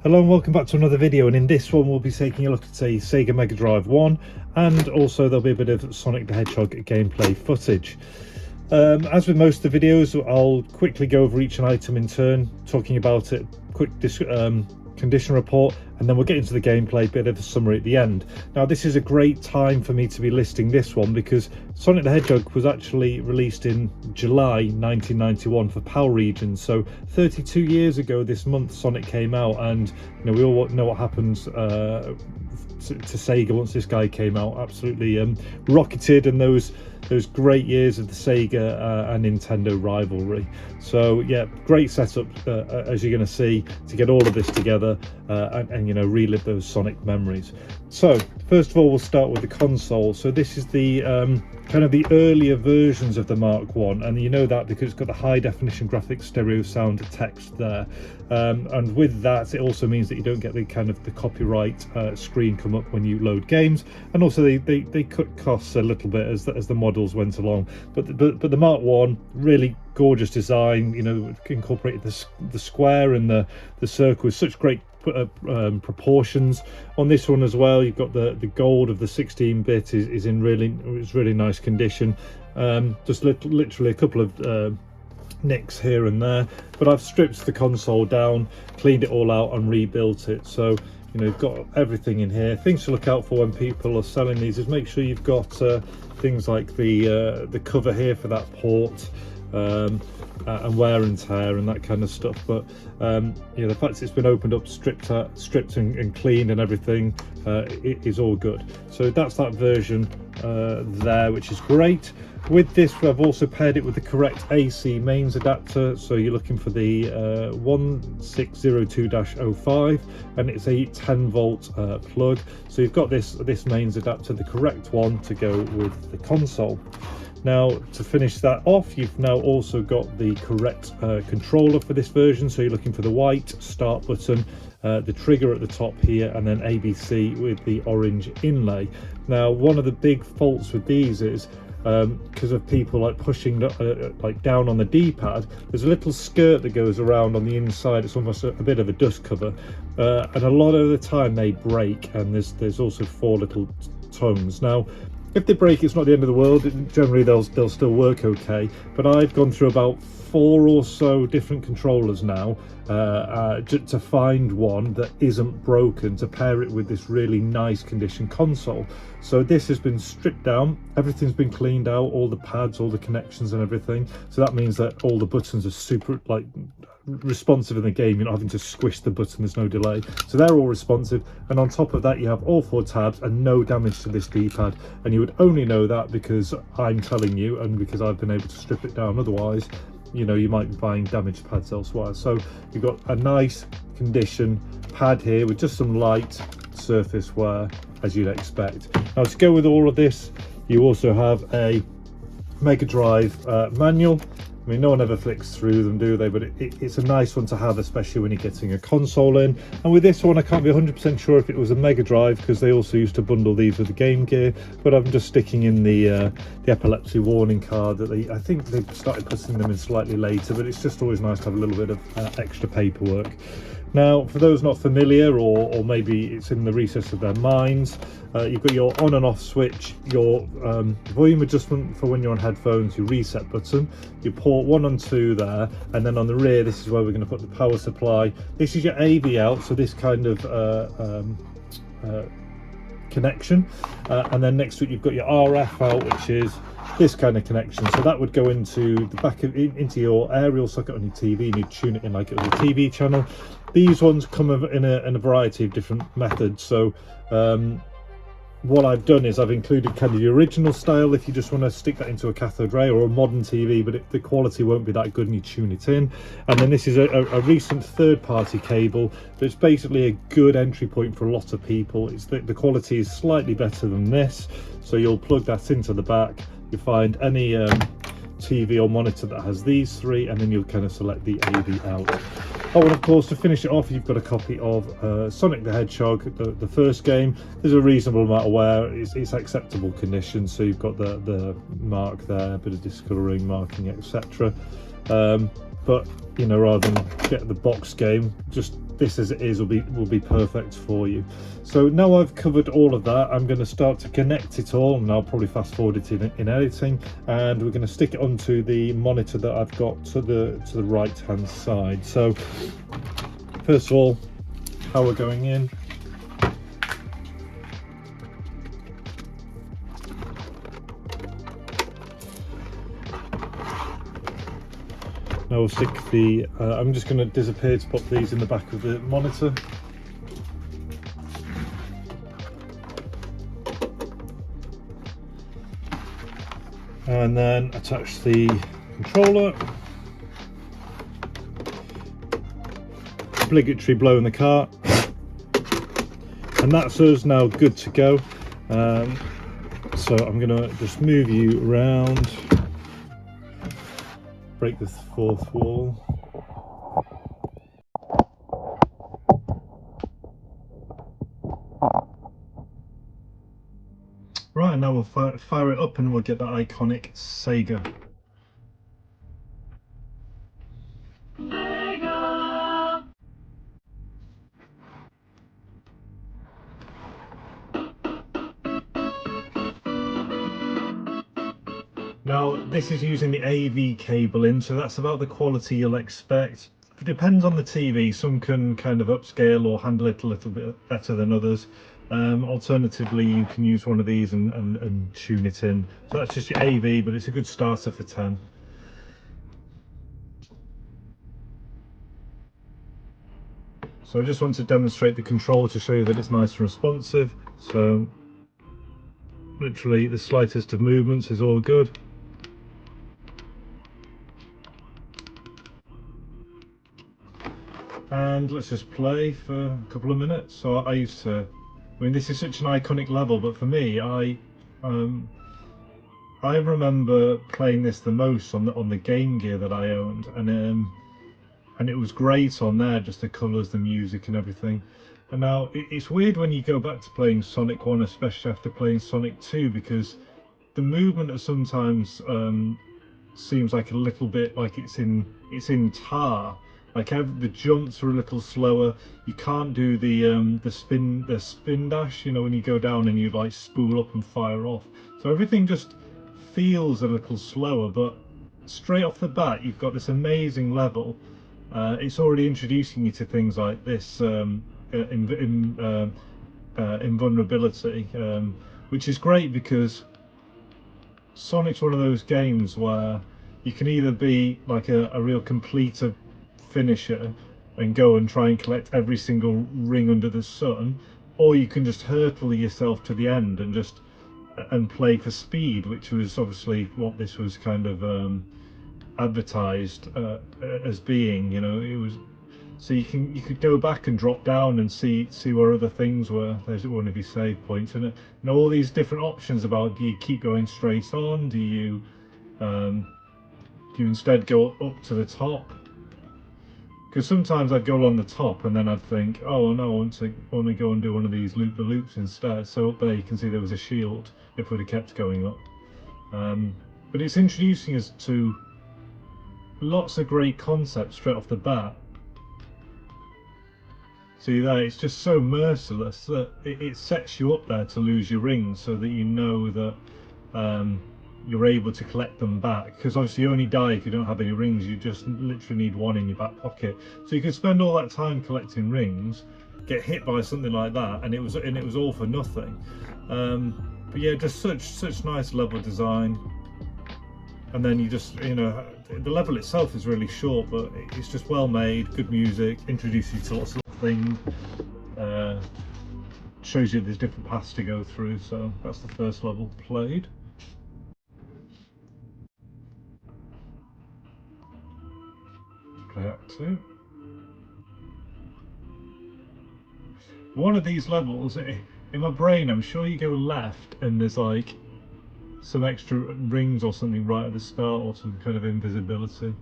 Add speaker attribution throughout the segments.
Speaker 1: Hello and welcome back to another video, and in this one we'll be taking a look at a Sega Mega Drive 1, and also there'll be a bit of Sonic the Hedgehog gameplay footage. As with most of the videos, I'll quickly go over each item in turn, talking about it, quick condition report, and then we'll get into the gameplay, bit of a summary at the end. Now this is a great time for me to be listing this one because Sonic the Hedgehog was actually released in July 1991 for PAL regions, so 32 years ago this month Sonic came out, and you know, we all know what happens to Sega once this guy came out. Absolutely rocketed, and those great years of the Sega and Nintendo rivalry. So yeah, great setup as you're going to see, to get all of this together and you know, relive those Sonic memories. So first of all, we'll start with the console. So this is the kind of the earlier versions of the Mark 1, and you know that because it's got the high definition graphics stereo sound text there, and with that it also means that you don't get the kind of the copyright screen come up when you load games, and also they cut costs a little bit as the models went along. But the Mark 1, really gorgeous design, you know, incorporated the square and the circle with such great proportions. On this one as well, you've got the gold of the 16-bit is in really nice condition. Just literally a couple of nicks here and there, but I've stripped the console down, cleaned it all out and rebuilt it. So you know, you've got everything in here. Things to look out for when people are selling these is make sure you've got things like the cover here for that port, and wear and tear and that kind of stuff. But you know, the fact it's been opened up, stripped and cleaned and everything, it is all good. So that's that version there, which is great. With this, I've also paired it with the correct AC mains adapter. So you're looking for the 1602-05, and it's a 10-volt plug. So you've got this mains adapter, the correct one to go with the console. Now to finish that off, you've now also got the correct controller for this version. So you're looking for the white start button, the trigger at the top here, and then ABC with the orange inlay. Now one of the big faults with these is because of people like pushing like down on the D-pad, there's a little skirt that goes around on the inside. It's almost a bit of a dust cover, and a lot of the time they break, and there's also 4 little tongues. Now if they break, it's not the end of the world. Generally they'll still work okay, but I've gone through about 4 or so different controllers now to find one that isn't broken, to pair it with this really nice condition console. So this has been stripped down, everything's been cleaned out, all the pads, all the connections and everything. So that means that all the buttons are super like responsive in the game. You're not having to squish the button, there's no delay, so they're all responsive. And on top of that, you have all 4 tabs and no damage to this D-pad, and you would only know that because I'm telling you and because I've been able to strip it down. Otherwise, you know, you might be buying damaged pads elsewhere. So you've got a nice condition pad here with just some light surface wear, as you'd expect. Now to go with all of this, you also have a Mega Drive manual. I mean, no one ever flicks through them, do they? But it's a nice one to have, especially when you're getting a console in. And with this one, I can't be 100% sure if it was a Mega Drive, because they also used to bundle these with the Game Gear. But I'm just sticking in the epilepsy warning card that I think they started putting them in slightly later. But it's just always nice to have a little bit of extra paperwork. Now, for those not familiar, or maybe it's in the recess of their minds, you've got your on and off switch, your volume adjustment for when you're on headphones, your reset button, your port 1 and 2 there, and then on the rear, this is where we're going to put the power supply. This is your AV out, so this kind of connection, and then next to it you've got your RF out, which is this kind of connection. So that would go into the back of into your aerial socket on your TV, and you tune it in like it was a TV channel. These ones come in a variety of different methods. So what I've done is I've included kind of the original style if you just want to stick that into a cathode ray or a modern TV, but the quality won't be that good and you tune it in. And then this is a recent third-party cable that's basically a good entry point for a lot of people. It's the quality is slightly better than this, so you'll plug that into the back. You find any TV or monitor that has these 3, and then you'll kind of select the AV out. Oh, and of course, to finish it off, you've got a copy of Sonic the Hedgehog, the first game. There's a reasonable amount of wear, it's acceptable condition, so you've got the mark there, a bit of discolouring, marking, etc. but you know, rather than get the box game, just this as it is will be perfect for you. So now I've covered all of that, I'm going to start to connect it all, and I'll probably fast forward it in editing, and we're going to stick it onto the monitor that I've got to the right hand side. So first of all, power going in. Now we'll stick the, I'm just going to disappear to put these in the back of the monitor. And then attach the controller. Obligatory blow in the car. And that's us now good to go. So I'm going to just move you around. Break the fourth wall. Right, now we'll fire it up and we'll get that iconic Sega. Now this is using the AV cable in, so that's about the quality you'll expect. It depends on the TV, some can kind of upscale or handle it a little bit better than others. Alternatively, you can use one of these and tune it in. So that's just your AV, but it's a good starter for 10. So I just want to demonstrate the controller to show you that it's nice and responsive. So literally the slightest of movements is all good. And let's just play for a couple of minutes. So I used to, I mean, this is such an iconic level, but for me, I remember playing this the most on the Game Gear that I owned, and it was great on there, just the colours, the music and everything. And now it's weird when you go back to playing Sonic 1, especially after playing Sonic 2, because the movement sometimes seems like a little bit like it's in tar. Like the jumps are a little slower. You can't do the spin dash, you know, when you go down and you like spool up and fire off. So everything just feels a little slower, but straight off the bat you've got this amazing level. It's already introducing you to things like this invulnerability, which is great because Sonic's one of those games where you can either be like a real completer finisher and go and try and collect every single ring under the sun, or you can just hurtle yourself to the end and just play for speed, which was obviously what this was kind of advertised as being. You know, it was, so you could go back and drop down and see where other things were. There's one of your save points, and all these different options about, do you keep going straight on, do you instead go up to the top? Because sometimes I'd go along the top and then I'd think, oh no, I want to go and do one of these loop-the-loops instead. So up there you can see there was a shield if we'd have kept going up. But it's introducing us to lots of great concepts straight off the bat. See there, it's just so merciless that it sets you up there to lose your rings, so that you know that you're able to collect them back. Because obviously you only die if you don't have any rings. You just literally need one in your back pocket. So you could spend all that time collecting rings, get hit by something like that, and it was all for nothing. But yeah, just such nice level design. And then you just, you know, the level itself is really short, but it's just well made, good music, introduces you to lots of things, shows you there's different paths to go through. So that's the first level played. Play Act 2. One of these levels, in my brain, I'm sure you go left and there's like some extra rings or something right at the start, or some kind of invisibility.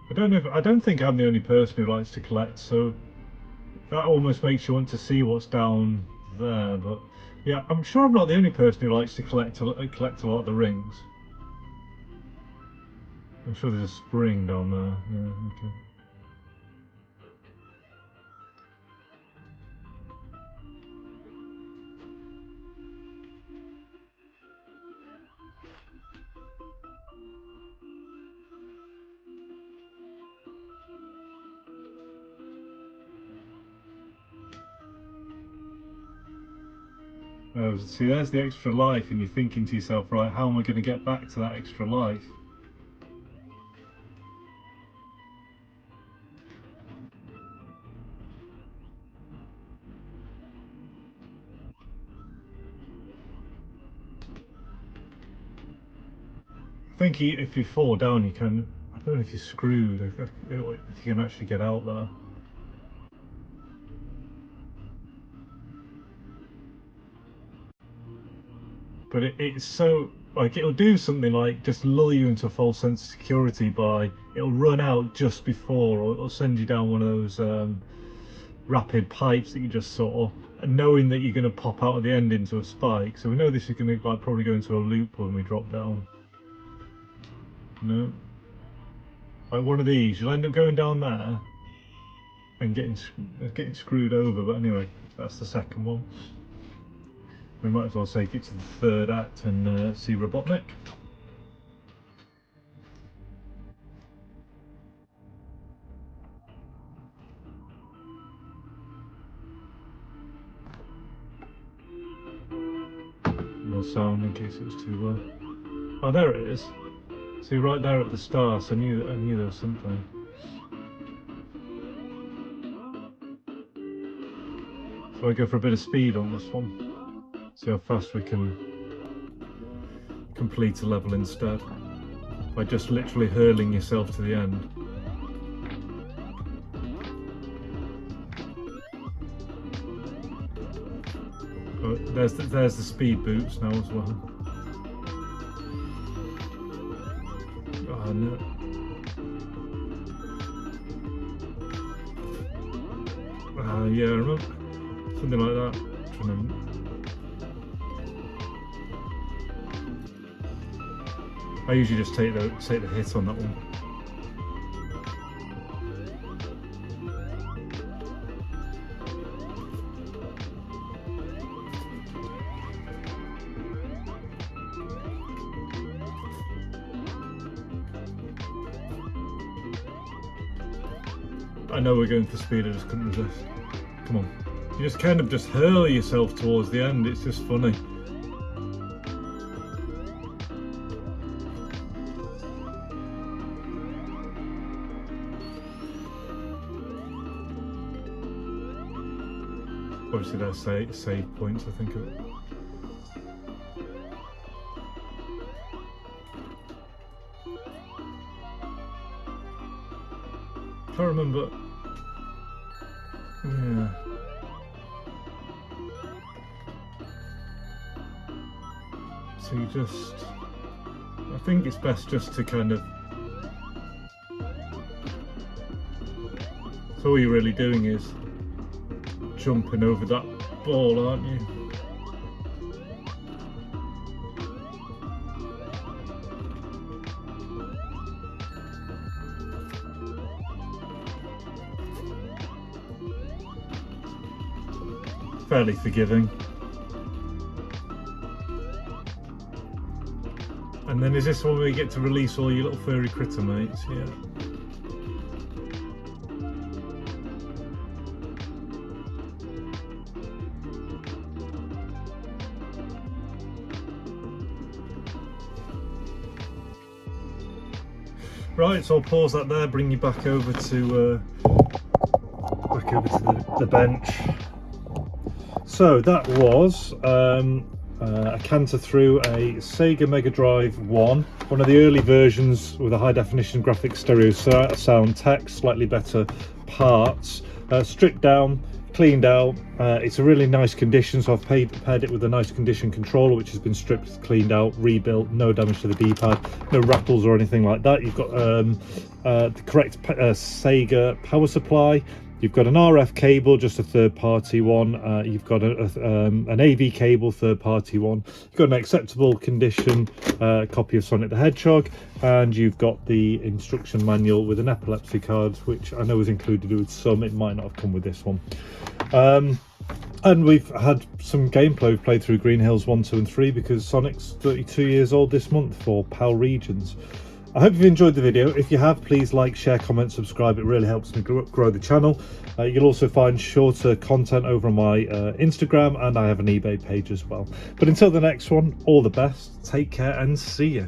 Speaker 1: I don't know. I don't think I'm the only person who likes to collect. So That almost makes you want to see what's down there, but yeah, I'm sure I'm not the only person who likes to collect a lot of the rings. I'm sure there's a spring down there. Yeah, okay. Oh, see, there's the extra life, and you're thinking to yourself, right, how am I going to get back to that extra life? I think if you fall down, you can. I don't know if you're screwed, if you can actually get out there. But it's so, like, it'll do something like just lull you into a false sense of security by, it'll run out just before, or it'll send you down one of those rapid pipes that you just saw, and knowing that you're going to pop out at the end into a spike. So we know this is going to, like, probably go into a loop when we drop down. No, like one of these, you'll end up going down there and getting screwed over. But anyway, that's the second one. We might as well take it to the third act and see Robotnik. More sound in case it was too low. Oh, there it is. See, right there at the start, so I knew there was something. So I go for a bit of speed on this one. See how fast we can complete a level instead. By just literally hurling yourself to the end. Oh, there's the speed boots now as well. Oh no. Yeah, I remember something like that. I usually just take the hit on that one. I know we're going for speed, I just couldn't resist. Come on. You just kind of just hurl yourself towards the end, it's just funny. Obviously there's save points, I think of it. I can't remember. Yeah. So you just, I think it's best just to kind of, so all you're really doing is jumping over that ball, aren't you? Fairly forgiving. And then is this one where you get to release all your little furry critter mates? Yeah. Right, so I'll pause that there, bring you back over to the bench. So that was a canter through a Sega Mega Drive 1, one of the early versions with a high definition graphic stereo sound, text, slightly better parts, stripped down, cleaned out. It's a really nice condition, so I've paired it with a nice condition controller which has been stripped, cleaned out, rebuilt, no damage to the D-pad, no rattles or anything like that. You've got the correct Sega power supply. You've got an RF cable, just a third-party one. You've got an AV cable, third-party one. You've got an acceptable condition copy of Sonic the Hedgehog, and you've got the instruction manual with an epilepsy card, which I know is included with some. It might not have come with this one. And we've had some gameplay. We've played through Green Hills 1, 2 and 3 because Sonic's 32 years old this month for PAL Regions. I hope you've enjoyed the video. If you have, please like, share, comment, subscribe. It really helps me grow the channel. You'll also find shorter content over on my Instagram, and I have an eBay page as well. But until the next one, all the best, take care and see ya.